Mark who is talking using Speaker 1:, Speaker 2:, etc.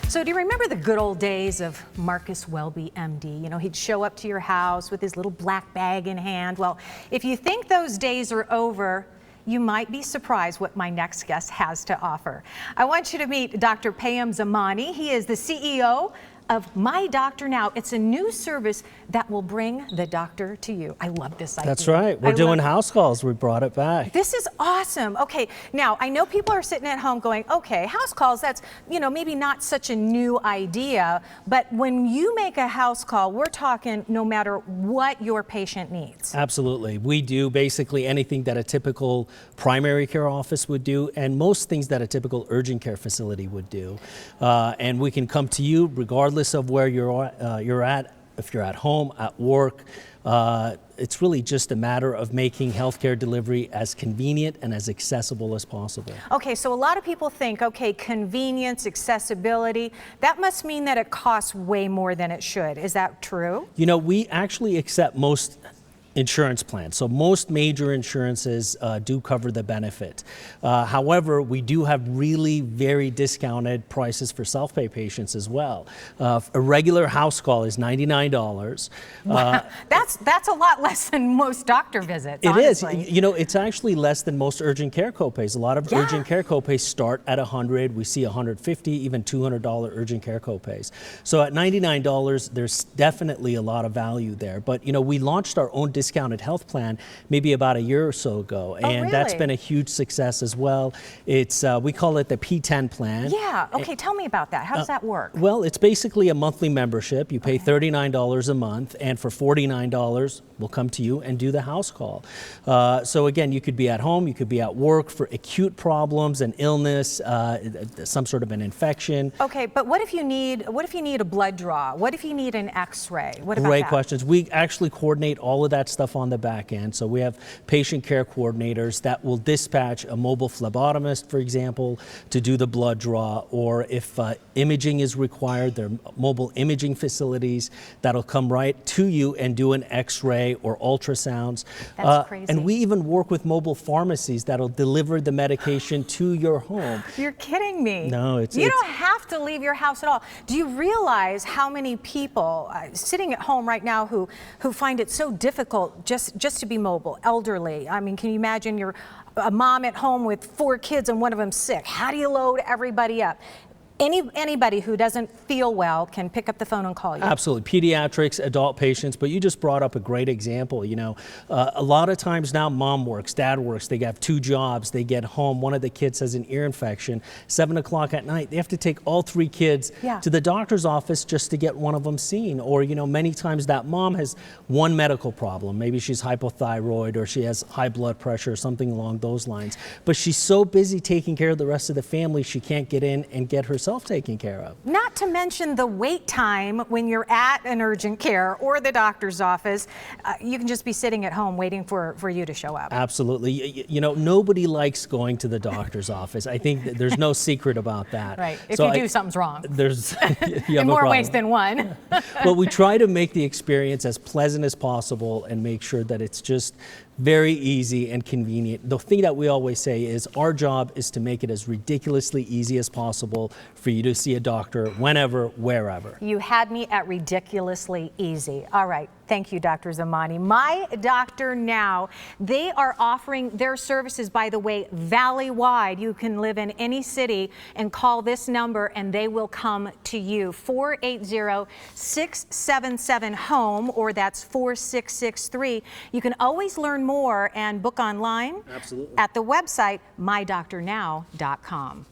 Speaker 1: So do you remember the good old days of Marcus Welby, MD? You know, he'd show up to your house with his little black bag in hand. Well, if you think those days are over, you might be surprised what my next guest has to offer. I want you to meet Dr. Payam Zamani. He is the CEO of My Doctor Now. It's a new service that will bring the doctor to you. I love this idea.
Speaker 2: That's right. We're doing house calls. We brought it back.
Speaker 1: This is awesome. Okay, now I know people are sitting at home going, okay, house calls, that's, you know, maybe not such a new idea, but when you make a house call, we're talking no matter what your patient needs.
Speaker 2: Absolutely. We do basically anything that a typical primary care office would do, and most things that a typical urgent care facility would do. And we can come to you regardless of where you're at, if you're at home, at work. It's really just a matter of making healthcare delivery as convenient and as accessible as possible.
Speaker 1: Okay, so a lot of people think, okay, convenience, accessibility, that must mean that it costs way more than it should. Is that true?
Speaker 2: You know, we actually accept most insurance plans. So most major insurances do cover the benefit. However, we do have really very discounted prices for self-pay patients as well. A regular house call is $99.
Speaker 1: Wow. That's a lot less than most doctor visits,
Speaker 2: It
Speaker 1: honestly.
Speaker 2: is. You know, it's actually less than most urgent care copays. A lot of urgent care copays start at $100. We see $150, even $200 urgent care copays. So at $99, there's definitely a lot of value there. But, you know, we launched our own discounted health plan maybe about a year or so ago, and that's been a huge success as well. It's we call it the P10 plan.
Speaker 1: Yeah, okay, tell me about that. How does that work?
Speaker 2: Well, it's basically a monthly membership. You pay $39 a month, and for $49, we'll come to you and do the house call. So again, you could be at home, you could be at work for acute problems, an illness, some sort of an infection.
Speaker 1: Okay, but what if you need a blood draw? What if you need an X-ray? What about
Speaker 2: Great
Speaker 1: that?
Speaker 2: questions. We actually coordinate all of that stuff on the back end. So we have patient care coordinators that will dispatch a mobile phlebotomist, for example, to do the blood draw, or if imaging is required, there are mobile imaging facilities that'll come right to you and do an X-ray or ultrasounds.
Speaker 1: That's crazy.
Speaker 2: And we even work with mobile pharmacies that'll deliver the medication to your home.
Speaker 1: You're kidding me.
Speaker 2: No,
Speaker 1: you don't have to leave your house at all. Do you realize how many people sitting at home right now who find it so difficult just to be mobile, elderly? I mean, can you imagine you're a mom at home with 4 kids and one of them sick? How do you load everybody up? Anybody who doesn't feel well can pick up the phone and call you.
Speaker 2: Absolutely. Pediatrics, adult patients, but you just brought up a great example. You know, a lot of times now mom works, dad works, they have 2 jobs, they get home, one of the kids has an ear infection, 7 o'clock at night, they have to take all 3 kids to the doctor's office just to get one of them seen. Or, you know, many times that mom has one medical problem. Maybe she's hypothyroid or she has high blood pressure or something along those lines. But she's so busy taking care of the rest of the family, she can't get in and get herself taken care of.
Speaker 1: Not to mention the wait time when you're at an urgent care or the doctor's office. You can just be sitting at home waiting for you to show up.
Speaker 2: Absolutely. You know, nobody likes going to the doctor's office. I think that there's no secret about that.
Speaker 1: Right. If you do, something's wrong.
Speaker 2: There's
Speaker 1: in more ways than one.
Speaker 2: Well, we try to make the experience as pleasant as possible and make sure that it's just very easy and convenient. The thing that we always say is our job is to make it as ridiculously easy as possible for you to see a doctor whenever, wherever.
Speaker 1: You had me at ridiculously easy. All right. Thank you, Dr. Zamani. My Doctor Now, they are offering their services, by the way, valley-wide. You can live in any city and call this number and they will come to you. 480-677-HOME, or that's 4663. You can always learn more and book online at the website mydoctornow.com.